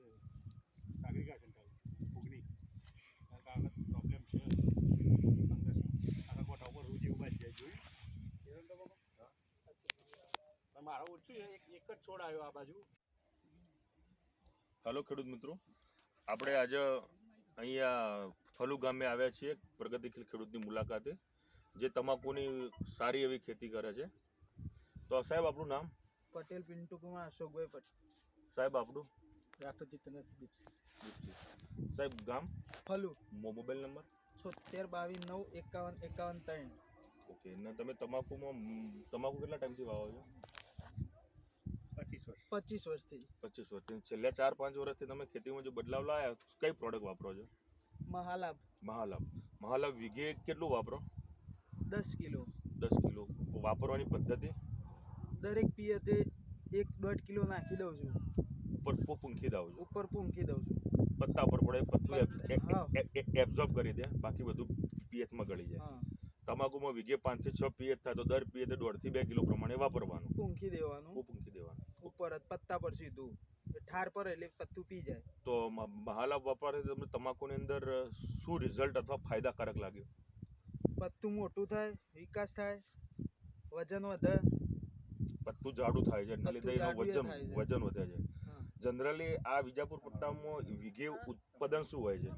સાગરિકા centre ફૂગની કારણ કે problem છે આખા કોટા ઉપર રોજ એવું બાજ જાય જોયું મારો ઓછું એક જ છોડ આવ્યો આ બાજુ. હેલો ખેડૂત મિત્રો, આપણે આજે અહીંયા ફલુ ગામે આવ્યા છીએ પ્રગતિશીલ ખેડૂતની મુલાકાતે, જે તમાકુની સારી એવી ખેતી કરે છે. તો સાહેબ આપણું નામ? પટેલ પિન્ટુ કુમાર અશોકભાઈ પટેલ. સાહેબ આપણું? ડૉક્ટર જીતેન્દ્ર દીપસિંહ. સાહેબ ગામ? ફલુ. Mobile number? 76 22 9 51 51 3. ઓકે. ને તમે તમાકુ કેટલા ટાઈમથી વાવો છો? 25 વર્ષથી. 25 વર્ષથી. છેલ્લા 4-5 વર્ષથી તમે ખેતીમાં જો બદલાવ લાવ્યા, કઈ પ્રોડક્ટ વાપરો છો? મહાલાભ વીઘે કેટલું વાપરો? 10 કિલો. 10 કિલો. વાપરવાની પદ્ધતિ? દરેક પિયતે 1-1.5 કિલો નાખી દઉં છું. ઉપર પૂંખી દઉં છું. ઉપર પૂંખી દઉં છું. પત્તા ઉપર પડે, પત્તું એબ્ઝોર્બ કરી દે, બાકી બધું પીએચમાં ગળી જાય. તમાકુમાં વીઘે 5 થી 6 પીએચ થાય તો દર પીએચે 1.5 થી 2 કિલો પ્રમાણે વાપરવાનું. પૂંખી દેવાનું. ઉપર જ પત્તા પર સીધું ઠાર પર એટલે પત્તું પી જાય. તો મહાલાભ વાપરવાથી તમને તમાકુની અંદર શું રિઝલ્ટ અથવા ફાયદાકારક લાગ્યું? પત્તું મોટું થાય, વિકાસ થાય, વજન વધે. પત્તું જાડું થાય છે, એના લીધે એનું વજન વધે છે. જનરલી આ વિજાપુર પટ્ટામાં વીઘે ઉત્પાદન શું હોય છે?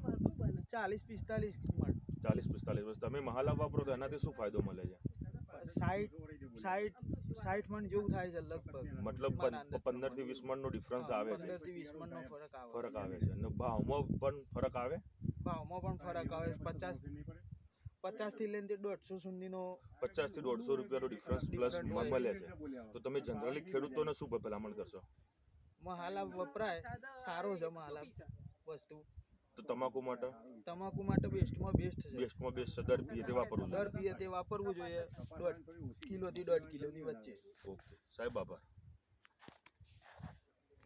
40-45 મણ. 40-45 વર્ષ. તમે મહાલાભ વાપરો તો એનાથી શું ફાયદો મળે છે? 60 મણ જેવું થાય છે લગભગ. મતલબ 15 થી 20 મણનો ડિફરન્સ આવે છે. 15 થી 20 મણનો ફરક આવે છે. અને ભાવમાં પણ ફરક આવે? ભાવમાં પણ ફરક આવે. 50 થી લઈને 150 સુધીનો 50 થી 150 રૂપિયાનો ડિફરન્સ પ્લસ મળે છે. તો તમે જનરલી ખેડૂતોને શું ભલામણ કરશો? મહાલાભ વપરાય, સારો છે મહાલાભ વસ્તુ. તો તમાકુ માટે બેસ્ટમાં બેસ્ટ છે. દર પીએચે વાપરવું જોઈએ. 1.5 કિલો થી 1.5 કિલોની વચ્ચે. ઓકે સાહેબ, આભાર.